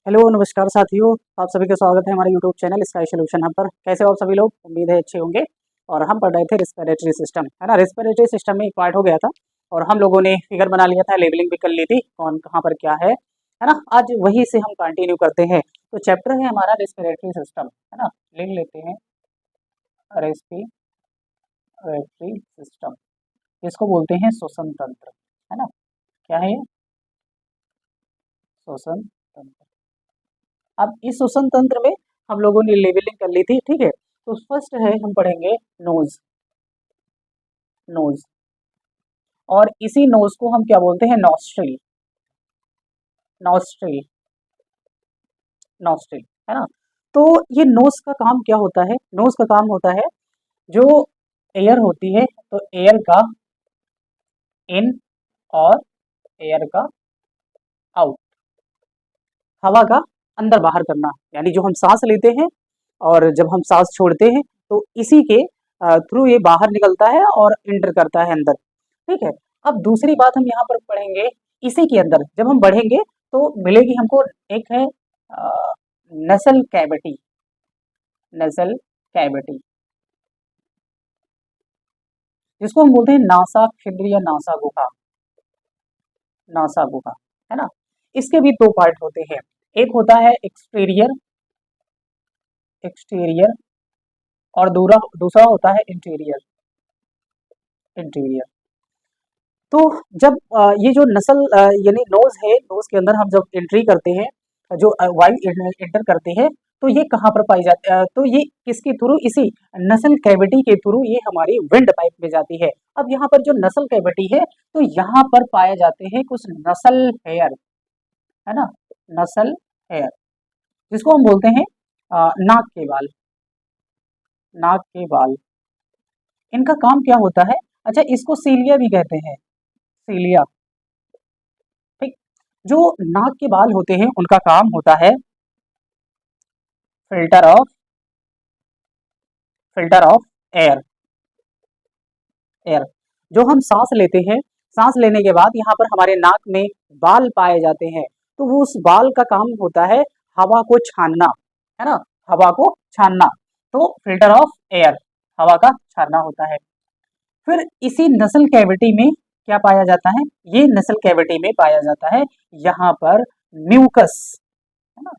Hello नमस्कार साथियों, आप सभी का स्वागत है हमारे YouTube channel sky solution hub पर। कैसे हो आप सभी लोग? उम्मीद है अच्छे होंगे। और हम पढ़ रहे थे रिस्पिरेटरी सिस्टम, है ना। रिस्पिरेटरी सिस्टम में एक पार्ट हो गया था और हम लोगों ने फिगर बना लिया था, लेबलिंग भी कर ली थी, कौन कहाँ पर क्या है ना। आज वही से हम कंटिन्यू करते हैं। तो चैप्टर है हमारा रेस्पिरेटरी सिस्टम, है ना। लिख लेते हैं रेस्पिरेटरी सिस्टम, इसको बोलते हैं श्वसन तंत्र, है ना। क्या है ये? श्वसन तंत्र। अब इस श्वसन तंत्र में हम लोगों ने लेवलिंग कर ली थी, ठीक है। तो फर्स्ट है, हम पढ़ेंगे नोज। नोज, और इसी नोज को हम क्या बोलते हैं? नॉस्ट्रिल। नॉस्ट्रिल, नॉस्ट्रिल, है ना। तो ये नोज का काम क्या होता है? नोज का काम होता है, जो एयर होती है, तो एयर का इन और एयर का आउट, हवा का अंदर बाहर करना, यानी जो हम सांस लेते हैं और जब हम सांस छोड़ते हैं तो इसी के थ्रू ये बाहर निकलता है और इंटर करता है अंदर, ठीक है। अब दूसरी बात हम यहाँ पर पढ़ेंगे, इसी के अंदर जब हम बढ़ेंगे तो मिलेगी हमको, एक है नसल कैविटी। नसल कैविटी, जिसको हम बोलते हैं नासा छिद्र या नासा गुहा। नासा गुहा, है ना। इसके भी दो पार्ट होते हैं, एक होता है एक्सटीरियर, एक्सटीरियर, और दूसरा होता है इंटीरियर, इंटीरियर। तो जब ये जो नसल यानी नोज है, नोज के अंदर हम जब एंट्री करते हैं, जो वायु एंटर करते हैं, तो ये कहाँ पर पाई जाती है? तो ये किसके थ्रू? इसी नसल कैविटी के थ्रू ये हमारी विंड पाइप में जाती है। अब यहाँ पर जो नसल कैविटी है, तो यहाँ पर पाए जाते हैं कुछ नसल हेयर, है ना। नसल हेयर, जिसको हम बोलते हैं नाक के बाल। नाक के बाल, इनका काम क्या होता है? अच्छा, इसको सीलिया भी कहते हैं, सीलिया, ठीक। जो नाक के बाल होते हैं, उनका काम होता है filter of, filter of air. Air, जो हम सांस लेते हैं, सांस लेने के बाद यहाँ पर हमारे नाक में बाल पाए जाते हैं, तो वो उस बाल का काम होता है हवा को छानना, है ना। हवा को छानना, तो फिल्टर ऑफ एयर, हवा का छानना होता है। फिर इसी नसल कैविटी में क्या पाया जाता है? ये नसल कैविटी में पाया जाता है यहाँ पर म्यूकस, है ना।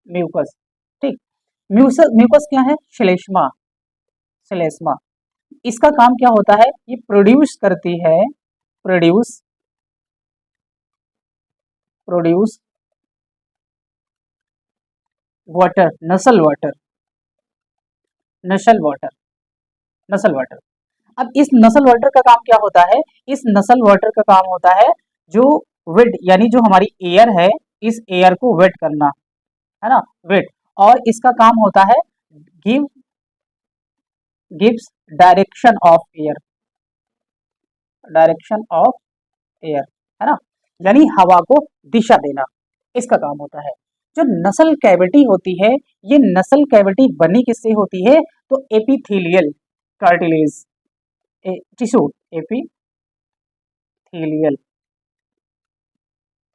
म्यूकस, ठीक। म्यूकस क्या है? श्लेष्मा, श्लेष्मा। इसका काम क्या होता है? ये प्रोड्यूस करती है, प्रोड्यूस, प्रोड्यूस वाटर, नसल वाटर, नसल वाटर, नसल वाटर। अब इस नसल वाटर का काम क्या होता है? इस नसल वाटर का काम होता है जो वेट, यानी जो हमारी एयर है, इस एयर को वेट करना, है ना, वेट। और इसका काम होता है give, gives direction of air, direction of air, है ना, यानी हवा को दिशा देना, इसका काम होता है। जो नसल कैविटी होती है, ये नसल कैविटी बनी किससे होती है? तो epithelial cartilage, tissue, epithelial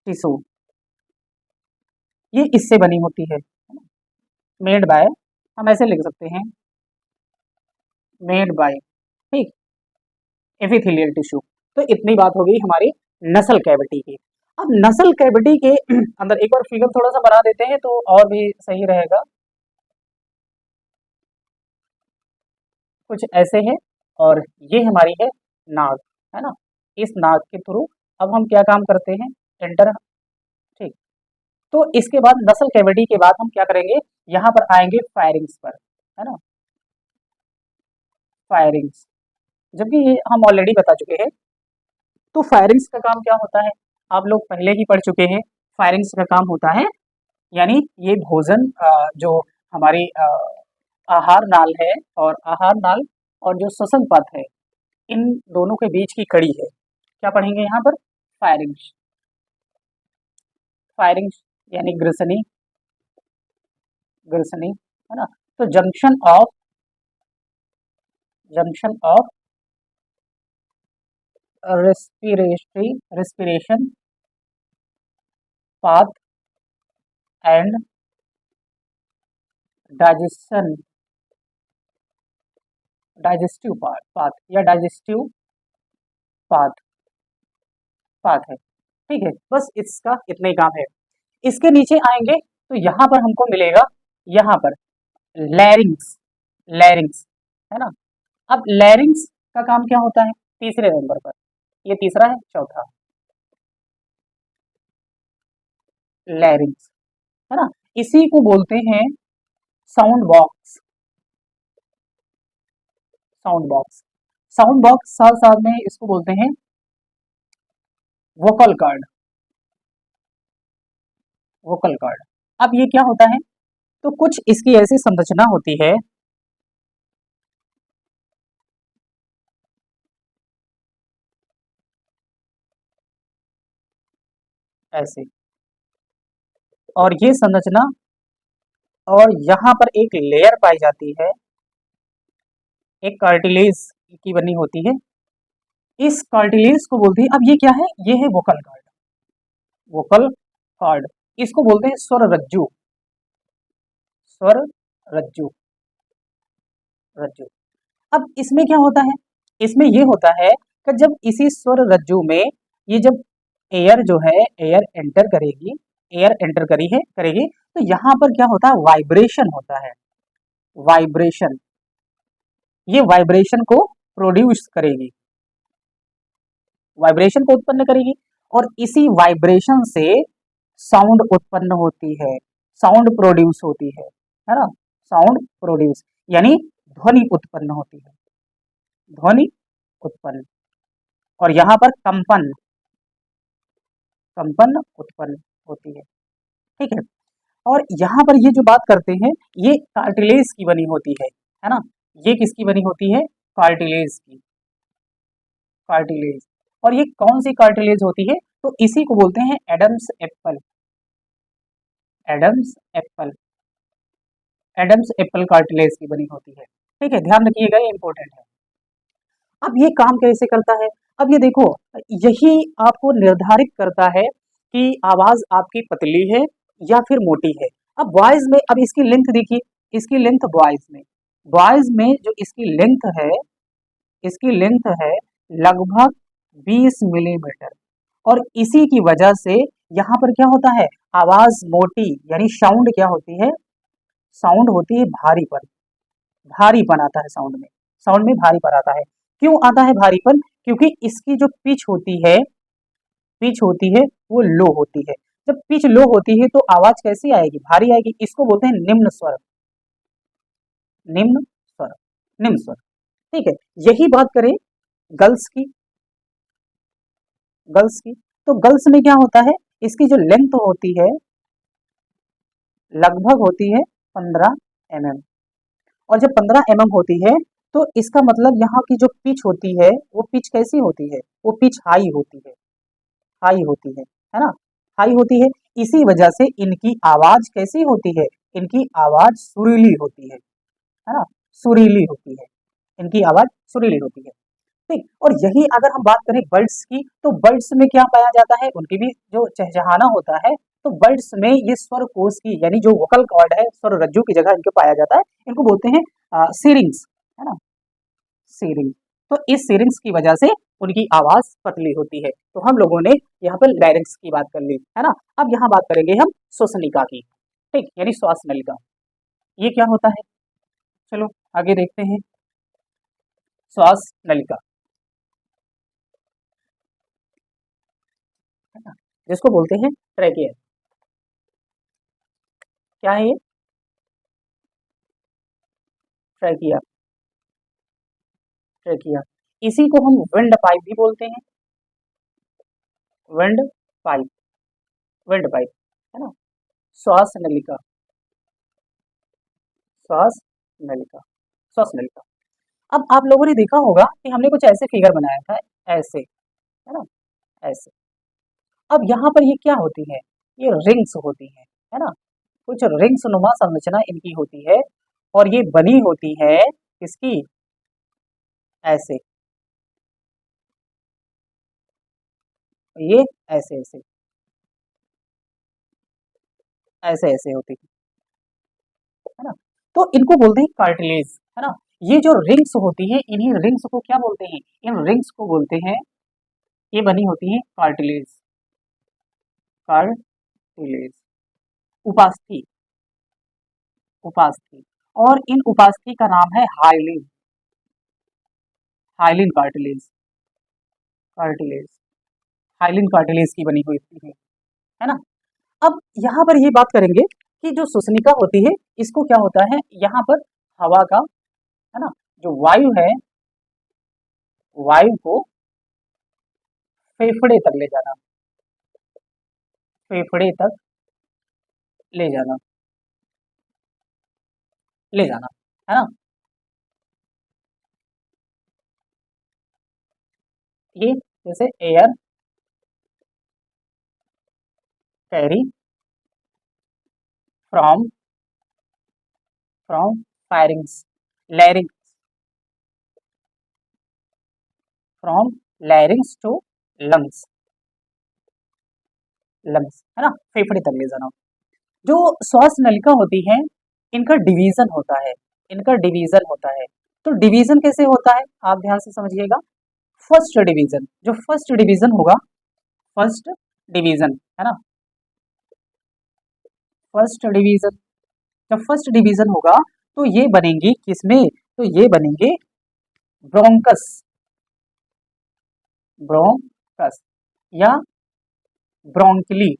tissue, ये इससे बनी होती है। मेड बाय, हम ऐसे लिख सकते हैं, मेड बाय, ठीक, एपिथेलियल टिश्यू। तो इतनी बात हो गई हमारी नसल कैविटी की। अब नसल कैविटी के अंदर एक बार फिगर थोड़ा सा बना देते हैं तो और भी सही रहेगा। कुछ ऐसे है, और ये हमारी है नाक, है ना। इस नाक के थ्रू अब हम क्या काम करते हैं? एंटर, ठीक। तो इसके बाद नसल कैविटी के बाद हम क्या करेंगे? यहाँ पर आएंगे फायरिंग्स पर, है ना, फायरिंग्स, जबकि ये हम ऑलरेडी बता चुके हैं। तो फायरिंग्स का काम क्या होता है? आप लोग पहले ही पढ़ चुके हैं। फायरिंग्स का काम होता है, यानी ये भोजन जो हमारी आहार नाल है, और आहार नाल और जो श्वसन पथ है, इन दोनों के बीच की कड़ी है। क्या पढ़ेंगे यहाँ पर? फायरिंग्स, फायरिंग्स यानी ग्रसनी, ग्रसनी, है ना। तो junction of respiratory, respiration path and digestion, digestive path या डाइजेस्टिव पाथ पाथ है। ठीक है, बस इसका इतना ही काम है। इसके नीचे आएंगे तो यहाँ पर हमको मिलेगा, यहाँ पर लैरिंग्स, लैरिंग्स है ना। अब लैरिंग्स का काम क्या होता है तीसरे नंबर पर, ये तीसरा है, चौथा लैरिंग्स है ना। इसी को बोलते हैं sound box, sound box, sound box साथ साथ में इसको बोलते हैं वोकल कार्ड, वोकल कार्ड। अब ये क्या होता है, तो कुछ इसकी ऐसी संरचना होती है, ऐसे, और ये संरचना, और यहाँ पर एक लेयर पाई जाती है, एक कार्टिलेज की बनी होती है, इस कार्टिलेज को बोलते हैं, अब ये क्या है, ये है वोकल कार्ड, वोकल कार्ड। इसको बोलते हैं स्वर रज्जु, स्वर रज्जु, रज्जु। अब इसमें क्या होता है, इसमें ये होता है कि जब इसी स्वर रज्जु में ये जब एयर जो है, एयर एंटर करेगी, एयर एंटर करी है, करेगी, तो यहाँ पर क्या होता है, वाइब्रेशन होता है, वाइब्रेशन, ये वाइब्रेशन को प्रोड्यूस करेगी, वाइब्रेशन को उत्पन्न करेगी, और इसी वाइब्रेशन से साउंड उत्पन्न होती है, साउंड प्रोड्यूस होती है ना, साउंड प्रोड्यूस यानी ध्वनि उत्पन्न होती है, ध्वनि उत्पन्न, और यहाँ पर कंपन, कंपन उत्पन्न होती है। ठीक है, और यहाँ पर ये जो बात करते हैं, ये कार्टिलेज की बनी होती है ना, ये किसकी बनी होती है, कार्टिलेज की, कार्टिलेज। और ये कौन सी कार्टिलेज होती है, तो इसी को बोलते हैं Adam's apple, Adam's apple, Adam's apple cartilage की बनी होती है। ठीक है, ध्यान रखिएगा, ये इंपॉर्टेंट है। अब ये काम कैसे करता है, अब ये देखो, यही आपको निर्धारित करता है कि आवाज आपकी पतली है या फिर मोटी है। अब वॉइस में, अब इसकी लेंथ देखिए, इसकी लेंथ वॉइस में, वॉइस में जो इसकी लेंथ है, इसकी लेंथ है लगभग 20 मिलीमीटर, और इसी की वजह से यहाँ पर क्या होता है, आवाज मोटी, यानी साउंड क्या होती है, साउंड होती है भारीपन, भारीपन आता है साउंड में, साउंड में भारीपन आता है। क्यों आता है भारीपन, क्योंकि इसकी जो पिच होती है, पिच होती है वो लो होती है। जब पिच लो होती है तो आवाज कैसी आएगी, भारी आएगी, इसको बोलते हैं निम्न स्वर, निम्न स्वर, निम्न स्वर। ठीक है, यही बात करें गर्ल्स की, गर्ल्स की, तो गर्ल्स में क्या होता है, इसकी जो लेंथ होती है लगभग होती है 15 mm, और जब 15 mm होती है तो इसका मतलब यहाँ की जो पिच होती है वो पिच कैसी होती है, वो पिच हाई होती है, हाई होती है ना, हाई होती है। इसी वजह से इनकी आवाज कैसी होती है, इनकी आवाज सुरीली होती है ना, सुरीली होती है, इनकी आवाज सुरीली होती है। ठीक, और यही अगर हम बात करें बर्ड्स की, तो बर्ड्स में क्या पाया जाता है, उनकी भी जो चहचहाना होता है, तो बर्ड्स में ये स्वर कोश की, यानी जो वोकल कॉर्ड है, स्वर रज्जु की जगह इनको पाया जाता है, इनको बोलते हैं सीरिंग्स, है ना, सीरिंग। तो इस सीरिंग्स की वजह से उनकी आवाज पतली होती है। तो हम लोगों ने यहाँ पर लैरिंग्स की बात कर ली, है ना। अब यहाँ बात करेंगे हम श्वसनिका की, ठीक, यानी श्वास नलिका, ये क्या होता है, चलो आगे देखते हैं। श्वास नलिका, जिसको बोलते हैं ट्रैकिया, क्या है ये, ट्रैकिया, ट्रैकिया। इसी को हम विंड पाइप भी बोलते हैं, विंड पाइप, विंड पाइप, है ना। श्वास नलिका, श्वास नलिका, श्वास नलिका। अब आप लोगों ने देखा होगा कि हमने कुछ ऐसे फिगर बनाया था, ऐसे, है ना, ऐसे। अब यहाँ पर ये क्या होती है, ये रिंग्स होती है ना, कुछ रिंग्स नुमा संरचना इनकी होती है, और ये बनी होती है किसकी, ऐसे, ये ऐसे ऐसे, ऐसे ऐसे होती है ना। तो इनको बोलते हैं कार्टिलेज, है ना। ये जो रिंग्स होती है, इन्हीं रिंग्स को क्या बोलते हैं, इन रिंग्स को बोलते हैं, ये बनी होती है कार्टिलेज, कार्टिलेज, उपास्थि, उपास्थि। और इन उपास्थि का नाम है hyaline, hyaline cartilage, cartilage, hyaline cartilage की बनी हुई है ना। अब यहाँ पर ये बात करेंगे कि जो सुसनिका होती है, इसको क्या होता है, यहाँ पर हवा का, है ना, जो वायु है, वायु को फेफड़े तक ले जाना, फेफड़े तक ले जाना, ले जाना, है ना। ये जैसे air carry from, from pharynx, larynx, from larynx to lungs, lungs, है ना, फेफड़े तक ले जाना। जो श्वास नलिका होती है, इनका डिवीजन होता है, इनका डिवीजन होता है। तो डिवीजन कैसे होता है, आप ध्यान से समझिएगा। फर्स्ट डिवीजन, जो फर्स्ट डिवीजन होगा, फर्स्ट डिवीजन, है ना, फर्स्ट डिवीजन, जब फर्स्ट डिवीजन होगा तो ये बनेंगी किसमें, तो ये बनेंगे ब्रोंकस, ब्रोंकस या ब्रोंकली,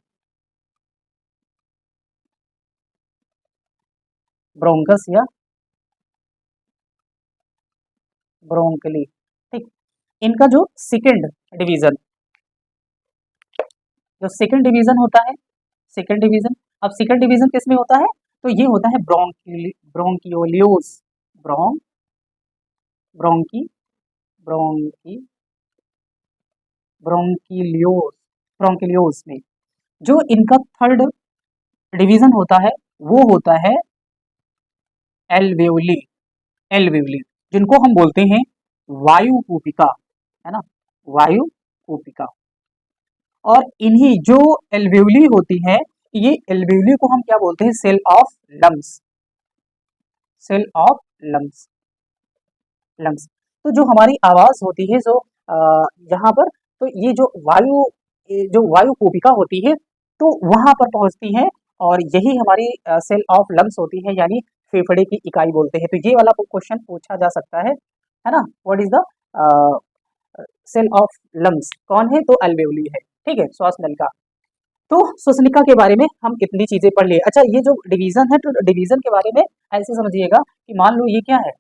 ब्रोंकस या ब्रोंकली, ठीक। इनका जो सेकंड डिवीजन, जो सेकंड डिवीजन होता है, सेकंड डिवीजन, अब सेकंड डिवीजन किस में होता है, तो ये होता है ब्रोंकियोलियोस, ब्रों ब्रोंकी ब्रोंकी ब्रोंकिलियोस, ब्रोंकिलियोस में। जो इनका थर्ड डिवीजन होता है, वो होता है एल्वेओली, एल्वेओली, जिनको हम बोलते हैं वायु कूपिका, है ना, वायु कूपिका। और इन्हीं जो एल्वेओली होती है, ये एल्वेओली को हम क्या बोलते हैं, cell of lungs, cell of lungs, lungs. तो जो हमारी आवाज होती है, जो यहाँ पर, तो ये जो वायु, ये जो वायु कूपिका होती है, तो वहां पर पहुंचती है, और यही हमारी सेल ऑफ लंग्स होती है, यानी फेफड़े की इकाई बोलते हैं। तो ये वाला क्वेश्चन पूछा जा सकता है ना, what is the cell of lungs, कौन है, तो अल्वेओली है, ठीक है, श्वास नलिका। तो श्वसनिका के बारे में हम इतनी चीजें पढ़ लिए। अच्छा, ये जो डिवीजन है, तो डिवीजन के बारे में ऐसे समझिएगा कि मान लो ये क्या है,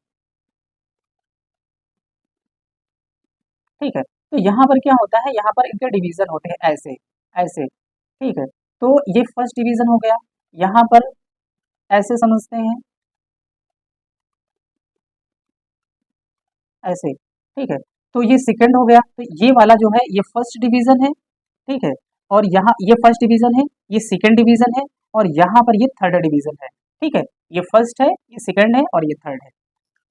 ठीक है, तो यहाँ पर क्या होता है, यहाँ पर इनके डिवीजन होते हैं ऐसे, ऐसे, ठीक है। तो ये फर्स्ट डिवीजन हो गया, यहाँ पर ऐसे समझते हैं, ऐसे, ठीक है। तो ये सेकंड हो गया, तो ये वाला जो है ये फर्स्ट डिवीजन है, ठीक है। और यहाँ ये फर्स्ट डिवीजन है, ये सेकंड डिवीजन है, और यहाँ पर ये थर्ड डिवीजन है, ठीक है। ये फर्स्ट है, ये सेकंड है, और ये थर्ड है।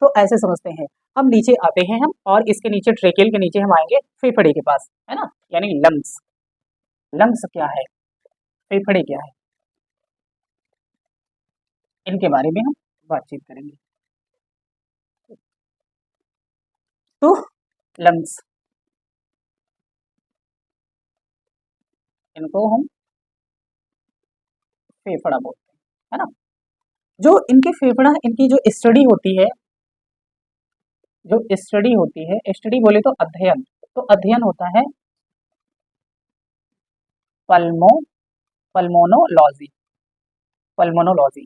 तो ऐसे समझते हैं। अब नीचे आते हैं हम, और इसके नीचे ट्रेकेल के नीचे हम आएंगे फेफड़े के पास, है ना, यानी लंग्स। लंग्स क्या है, फेफड़े क्या है, इनके बारे में हम बातचीत करेंगे। तो लंग्स, इनको हम फेफड़ा बोलते हैं, है ना। जो इनके फेफड़ा, इनकी जो स्टडी होती है, जो स्टडी होती है, स्टडी बोले तो अध्ययन, तो अध्ययन होता है पल्मो, पल्मोनोलॉजी, पल्मोनोलॉजी।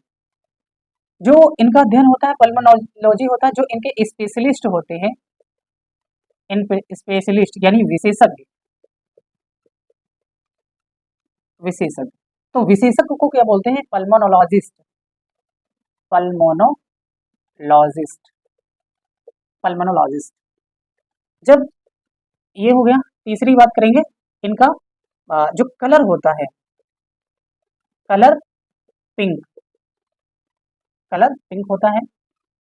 जो इनका अध्ययन होता है पल्मोनोलॉजी होता है, जो इनके स्पेशलिस्ट होते हैं, इन स्पेशलिस्ट यानी विशेषज्ञ, विशेषज्ञ। तो विशेषज्ञ को क्या बोलते हैं, पल्मोनोलॉजिस्ट, पल्मोनोलॉजिस्ट, पल्मोनोलॉजिस्ट। जब ये हो गया, तीसरी बात करेंगे इनका जो कलर होता है, कलर पिंक, कलर पिंक होता है।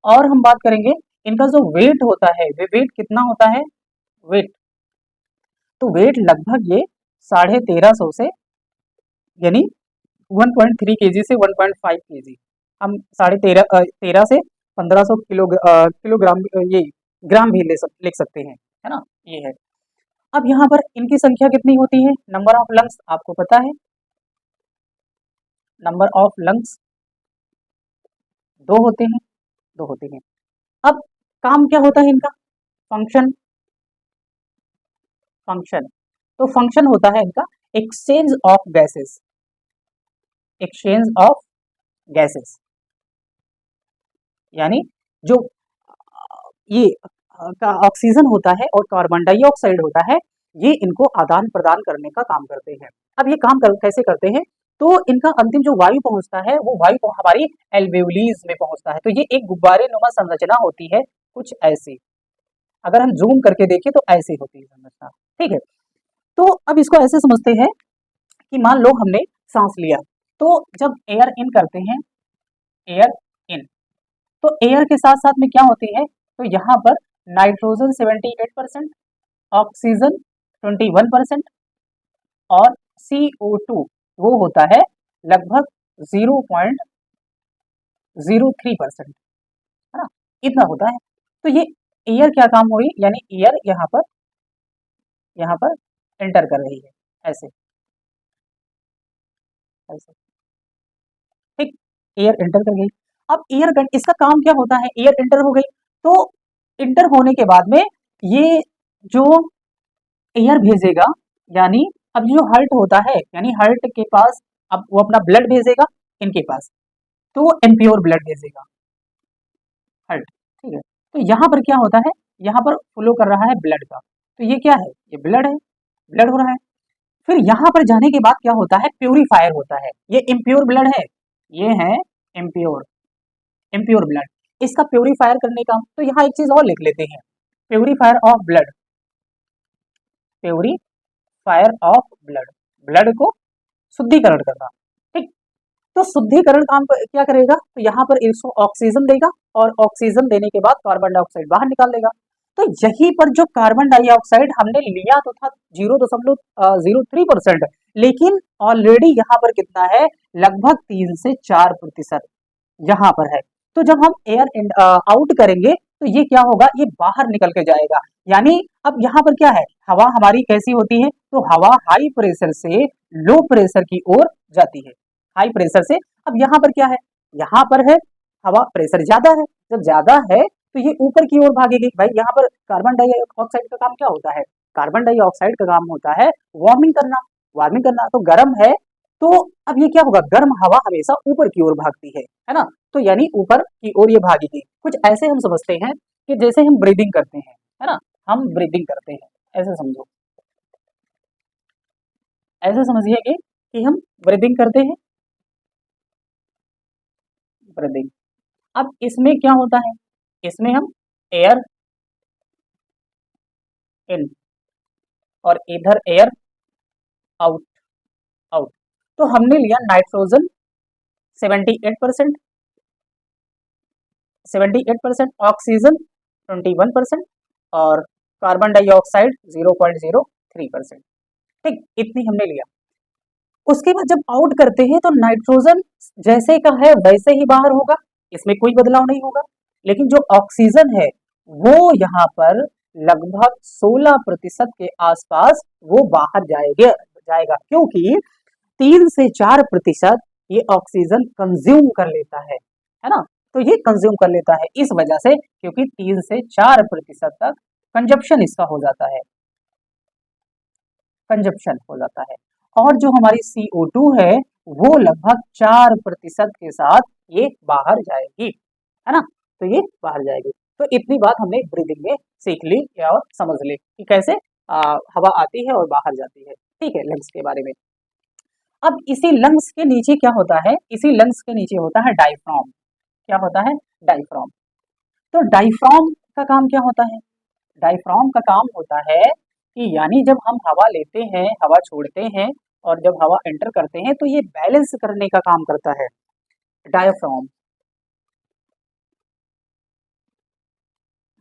और हम बात करेंगे इनका जो वेट होता है, वे वेट कितना होता है, वेट, तो वेट लगभग ये 1350 से, यानी 1.3 kg से 1.5 kg, हम 13.5 से 1500 किलोग्राम ये ग्राम भी लिख सकते हैं, है ना, ये है। अब यहाँ पर इनकी संख्या कितनी होती है? नंबर ऑफ लंग्स आपको पता है, नंबर ऑफ लंग्स दो होते हैं, दो होते हैं। अब काम क्या होता है इनका? फंक्शन, फंक्शन तो फंक्शन होता है इनका exchange of gases, exchange of gases, यानी जो ये का ऑक्सीजन होता है और कार्बन डाइऑक्साइड होता है, ये इनको आदान प्रदान करने का काम करते हैं। अब ये काम कैसे करते हैं? तो इनका अंतिम जो वायु पहुंचता है वो वायु हमारी एल्वेओलीज में पहुंचता है। तो ये एक गुब्बारे नुमा संरचना होती है कुछ ऐसी, अगर हम जूम करके देखें तो ऐसी होती है संरचना, ठीक है। तो अब इसको ऐसे समझते हैं कि मान लो हमने सांस लिया, तो जब एयर इन करते हैं, एयर इन, तो एयर के साथ साथ में क्या होती है? तो यहाँ पर नाइट्रोजन 78%, ऑक्सीजन 21% और CO2 वो होता है लगभग 0.03%, है ना, इतना होता है। तो ये एयर क्या काम हुई, यानी एयर यहाँ पर एंटर कर रही है, ऐसे ऐसे, ठीक, एयर एंटर कर गई। अब एयर इसका काम क्या होता है? एयर एंटर हो गई, तो इंटर होने के बाद में ये जो एयर भेजेगा, यानी अब जो हार्ट होता है, यानी हार्ट के पास अब वो अपना ब्लड भेजेगा इनके पास, तो वो इम्प्योर ब्लड भेजेगा हार्ट, ठीक है। तो यहाँ पर क्या होता है? यहाँ पर फ्लो कर रहा है ब्लड का, तो ये क्या है? ये ब्लड है, ब्लड हो रहा है। फिर यहाँ पर जाने के बाद क्या होता है? प्यूरिफायर होता है। ये इम्प्योर ब्लड है, ये है इम्प्योर, इम्प्योर ब्लड, इसका प्यूरिफायर करने का। तो यहाँ एक चीज और लिख लेते हैं, purifier of blood, purifier of blood, blood को शुद्धिकरण करना, ठीक। तो शुद्धिकरण काम क्या करेगा? तो यहाँ पर इसको ऑक्सीजन देगा और ऑक्सीजन देने के बाद कार्बन डाइऑक्साइड बाहर निकाल देगा। तो यहीं पर जो कार्बन डाइऑक्साइड हमने लिया तो था 0.03%, लेकिन ऑलरेडी यहाँ पर कितना है? लगभग 3 से 4% यहाँ पर है। तो जब हम एयर आउट करेंगे तो ये क्या होगा? ये बाहर निकल के जाएगा। यानी अब यहाँ पर क्या है? हवा हमारी कैसी होती है? तो हवा हाई प्रेशर से लो प्रेशर की ओर जाती है, हाई प्रेशर से। अब यहाँ पर क्या है? यहाँ पर है हवा, प्रेशर ज्यादा है, जब ज्यादा है तो ये ऊपर की ओर भागेगी। भाई यहाँ पर कार्बन डाइऑक्साइड का काम क्या होता है? कार्बन डाइऑक्साइड का काम होता है वार्मिंग करना, वार्मिंग करना। तो गर्म है, तो अब ये क्या होगा? गर्म हवा हमेशा ऊपर की ओर भागती है ना, तो यानी ऊपर की ओर ये भागेगी। कुछ ऐसे हम समझते हैं कि जैसे हम ब्रीदिंग करते हैं, है ना, हम ब्रीदिंग करते हैं, ऐसे समझो, ऐसे समझिए कि हम ब्रीदिंग करते हैं, ब्रीदिंग। अब इसमें क्या होता है? इसमें हम एयर इन और इधर एयर आउट, आउट। तो हमने लिया नाइट्रोजन 78%, 78%, ऑक्सीजन 21% और कार्बन डाइऑक्साइड 0.03%, ठीक, इतनी हमने लिया। उसके बाद जब आउट करते हैं तो नाइट्रोजन जैसे का है वैसे ही बाहर होगा, इसमें कोई बदलाव नहीं होगा। लेकिन जो ऑक्सीजन है वो यहाँ पर लगभग 16% के आसपास वो बाहर जाएगा, जाएगा, क्योंकि 3 से 4% ये ऑक्सीजन कंज्यूम कर लेता है ना। तो ये कंज्यूम कर लेता है इस वजह से, क्योंकि 3 से 4% तक कंजप्शन इसका हो जाता है, कंजप्शन हो जाता है। और जो हमारी CO2 है वो लगभग 4% के साथ ये बाहर जाएगी, है ना, तो ये बाहर जाएगी। तो इतनी बात हमने ब्रीदिंग में सीख ली या और समझ ली कि कैसे हवा आती है और बाहर जाती है, ठीक है, लंग्स के बारे में। अब इसी लंग्स के नीचे क्या होता है? इसी लंग्स के नीचे होता है डायफ्राम। क्या होता है? डायफ्राम। तो डायफ्राम का काम क्या होता है? डायफ्राम का काम होता है कि यानी जब हम हवा लेते हैं, हवा छोड़ते हैं और जब हवा एंटर करते हैं तो ये बैलेंस करने का काम करता है डायफ्राम,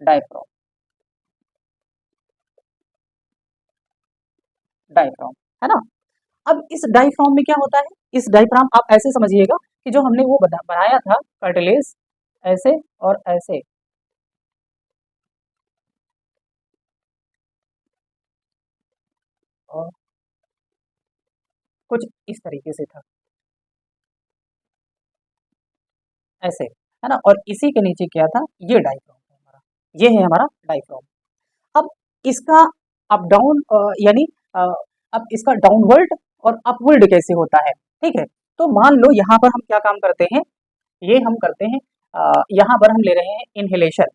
डायफ्राम, डायफ्राम, है ना। अब इस डायफ्राम में क्या होता है, इस डायफ्राम आप ऐसे समझिएगा कि जो हमने वो बनाया था कार्टिलेज ऐसे और ऐसे, और कुछ इस तरीके से था ऐसे, है ना, और इसी के नीचे क्या था, ये डायफ्राम है हमारा, ये है हमारा डायफ्राम। अब इसका अप डाउन यानी अ, अब इसका डाउनवर्ड और अपवर्ड कैसे होता है, ठीक है। तो मान लो यहाँ पर हम क्या काम करते हैं, ये हम करते हैं यहाँ पर हम ले रहे हैं इनहेलेशन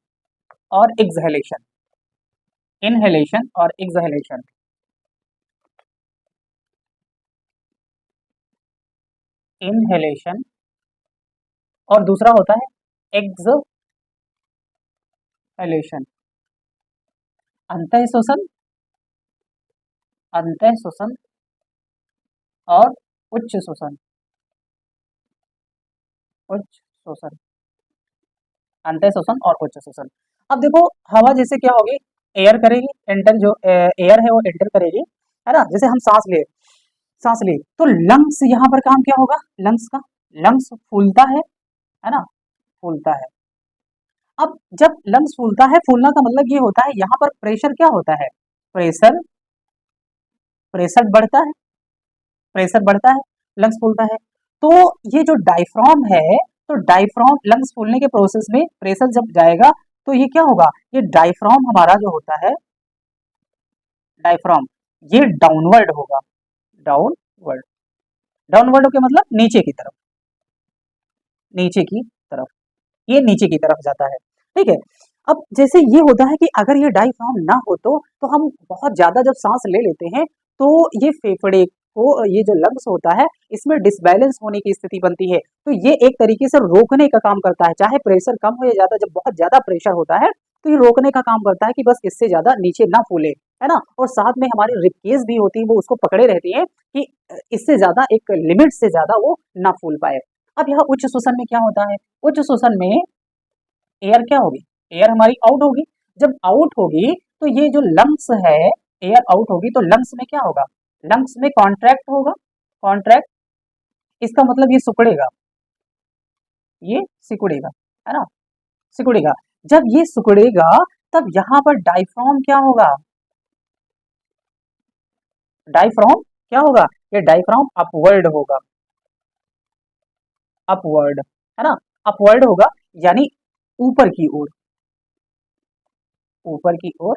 और एक्सहेलेशन, इनहेलेशन और एक्सहेलेशन, इनहेलेशन और दूसरा होता है एक्सहेलेशन, अंतः श्वसन, अंतः श्वसन और उच्च श्वसन, उच्च श्वसन, अंतः श्वसन और उच्च श्वसन। अब देखो हवा जैसे क्या होगी, एयर करेगी एंटर, जो एयर है वो एंटर करेगी, है ना, जैसे हम सांस ले तो लंग्स यहाँ पर काम क्या होगा, लंग्स का, लंग्स फूलता है ना, फूलता है। अब जब लंग्स फूलता है, फूलना का मतलब ये होता है यहाँ पर प्रेशर क्या होता है, प्रेशर, प्रेशर बढ़ता है, प्रेशर बढ़ता है, लंग्स फूलता है। तो ये जो डायफ्राम है, तो डायफ्राम लंग्स फूलने के प्रोसेस में प्रेशर जब जाएगा तो ये क्या होगा, ये डायफ्राम हमारा जो होता है, डायफ्राम ये डाउनवर्ड होगा, डाउनवर्ड, डाउनवर्ड के मतलब नीचे की तरफ, नीचे की तरफ, ये नीचे की तरफ जाता है, ठीक है। अब जैसे ये होता है कि अगर ये डायफ्राम ना हो तो हम बहुत ज्यादा जब सांस ले लेते हैं तो ये फेफड़े को, ये जो लंग्स होता है इसमें डिसबैलेंस होने की स्थिति बनती है, तो ये एक तरीके से रोकने का काम करता है, चाहे प्रेशर कम हो या ज्यादा, जब बहुत ज्यादा प्रेशर होता है तो ये रोकने का काम करता है कि बस इससे ज्यादा नीचे ना फूले, है ना, और साथ में हमारी रिबकेज भी होती है वो उसको पकड़े रहती है कि इससे ज्यादा, एक लिमिट से ज्यादा वो ना फूल पाए। अब यहाँ उच्च श्वसन में क्या होता है, उच्च श्वसन में एयर क्या होगी, एयर हमारी आउट होगी, जब आउट होगी तो ये जो लंग्स है, एयर आउट होगी तो लंग्स में क्या होगा, लंग्स में कॉन्ट्रैक्ट होगा, कॉन्ट्रैक्ट, इसका मतलब ये सिकुड़ेगा, ये सिकुड़ेगा, है ना, सिकुड़ेगा। जब ये सिकुड़ेगा तब यहाँ पर डायफ्राम क्या होगा, डायफ्राम क्या होगा, ये डायफ्राम अपवर्ड होगा, अपवर्ड, है ना, अपवर्ड होगा, यानी ऊपर की ओर, ऊपर की ओर,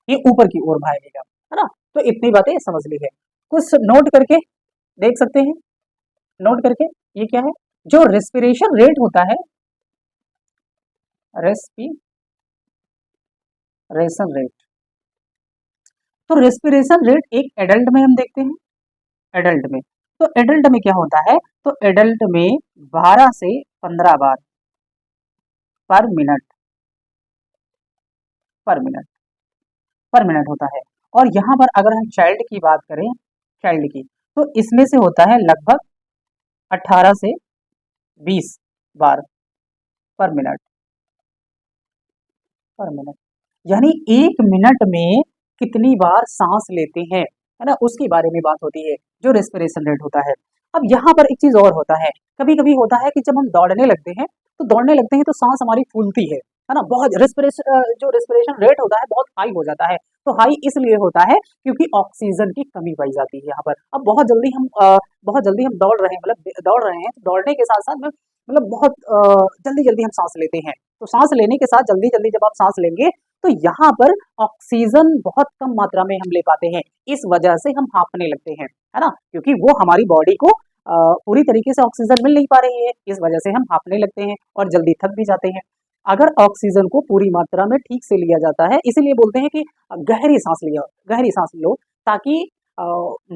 ये ऊपर की ओर भागेगा, है ना। तो इतनी बातें समझ ली है, कुछ नोट करके देख सकते हैं, नोट करके, ये क्या है, जो रेस्पिरेशन रेट होता है, रेस्पिरेशन रेट, तो रेस्पिरेशन रेट एक एडल्ट में हम देखते हैं, एडल्ट में, तो एडल्ट में क्या होता है, तो एडल्ट में 12 से 15 बार पर मिनट, पर मिनट, पर मिनट होता है। और यहाँ पर अगर हम चाइल्ड की बात करें, चाइल्ड की, तो इसमें से होता है लगभग 18 से 20 बार पर मिनट, पर मिनट, यानी 1 मिनट में कितनी बार सांस लेते हैं, है ना, उसके बारे में बात होती है, जो रेस्पिरेशन रेट होता है। अब यहाँ पर एक चीज और होता है, कभी कभी होता है कि जब हम दौड़ने लगते हैं, तो दौड़ने लगते हैं तो सांस हमारी फूलती है ना, बहुत रेस्पिरेशन, जो रेस्पिरेशन रेट होता है बहुत हाई हो जाता है, तो हाई इसलिए होता है क्योंकि ऑक्सीजन की कमी पाई जाती है यहाँ पर। अब बहुत जल्दी हम बहुत जल्दी हम दौड़ रहे हैं, मतलब दौड़ रहे हैं, तो दौड़ने के साथ साथ में मतलब बहुत जल्दी जल्दी हम सांस लेते हैं, तो सांस लेने के साथ जल्दी जल्दी जब आप सांस लेंगे तो यहाँ पर ऑक्सीजन बहुत कम मात्रा में हम ले पाते हैं, इस वजह से हम हांफने लगते हैं, है ना, क्योंकि वो हमारी बॉडी को पूरी तरीके से ऑक्सीजन मिल नहीं पा रही है, इस वजह से हम हांफने लगते हैं और जल्दी थक भी जाते हैं। अगर ऑक्सीजन को पूरी मात्रा में ठीक से लिया जाता है, इसीलिए बोलते हैं कि गहरी सांस लिया, गहरी सांस लो, ताकि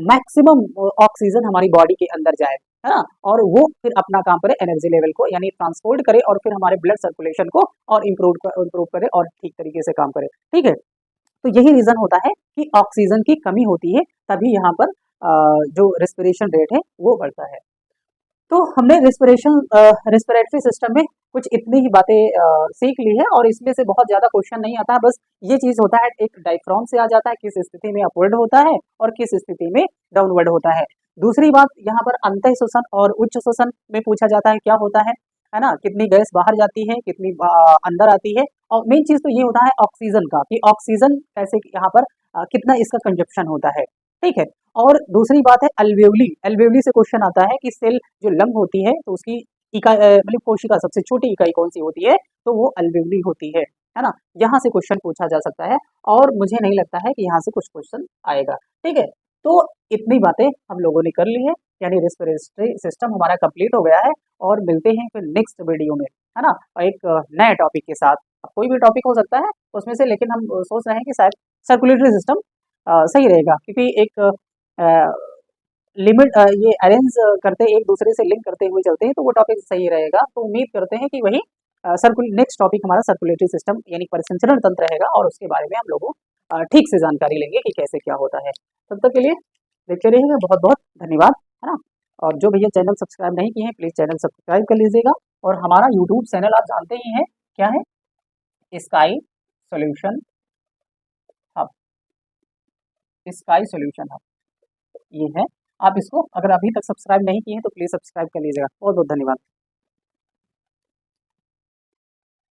मैक्सिमम ऑक्सीजन हमारी बॉडी के अंदर जाए, है ना, और वो फिर अपना काम करे, एनर्जी लेवल को यानी ट्रांसपोर्ट करे और फिर हमारे ब्लड सर्कुलेशन को और इम्प्रूव करे और ठीक तरीके से काम करे, ठीक है। तो यही रीजन होता है कि ऑक्सीजन की कमी होती है, तभी यहाँ पर जो रेस्पिरेशन रेट है वो बढ़ता है। तो हमने रेस्पिरेटरी सिस्टम में कुछ इतनी ही बातें सीख ली है और इसमें से बहुत ज़्यादा क्वेश्चन नहीं आता है। बस ये चीज़ होता है, एक डायफ्राम से आ जाता है, किस स्थिति में अपवर्ड होता है और किस स्थिति में डाउनवर्ड होता है। दूसरी बात यहाँ पर अंतः श्वसन और उच्च श्वसन में पूछा जाता है क्या होता है ना, कितनी गैस बाहर जाती है, कितनी अंदर आती है। और मेन चीज़ तो ये होता है ऑक्सीजन का, कि ऑक्सीजन कैसे यहाँ पर कितना इसका कंजप्शन होता है, ठीक है। और दूसरी बात है अल्वेओली। अल्वेओली से क्वेश्चन आता है कि सेल जो लंग होती है तो उसकी इकाई मतलब कोशिका सबसे छोटी इकाई कौन सी होती है, तो वो अल्वेओली होती है ना। यहाँ से क्वेश्चन पूछा जा सकता है और मुझे नहीं लगता है कि यहाँ से कुछ क्वेश्चन आएगा, ठीक है। तो इतनी बातें हम लोगों ने कर ली है, यानी रेस्पिरेटरी सिस्टम हमारा कंप्लीट हो गया है। और मिलते हैं फिर नेक्स्ट वीडियो में, है ना, एक नए टॉपिक के साथ। अब कोई भी टॉपिक हो सकता है उसमें से, लेकिन हम सोच रहे हैं कि शायद सर्कुलेटरी सिस्टम सही रहेगा, क्योंकि एक लिमिट ये अरेंज करते एक दूसरे से लिंक करते हुए चलते हैं तो वो टॉपिक सही रहेगा। तो उम्मीद करते हैं कि वही नेक्स्ट टॉपिक हमारा सर्कुलेटरी सिस्टम यानी परिसंचरण तंत्र रहेगा और उसके बारे में हम लोगों ठीक से जानकारी लेंगे कि कैसे क्या होता है। तब तक के लिए देखते रहिएगा, बहुत बहुत धन्यवाद, है ना। और जो भैया चैनल सब्सक्राइब नहीं किए हैं प्लीज़ चैनल सब्सक्राइब कर लीजिएगा। और हमारा यूट्यूब चैनल आप जानते ही हैं क्या है, sky solution hub, sky solution hub ये है। आप इसको अगर अभी तक सब्सक्राइब नहीं किए हैं तो प्लीज़ सब्सक्राइब कर लीजिएगा। बहुत बहुत धन्यवाद।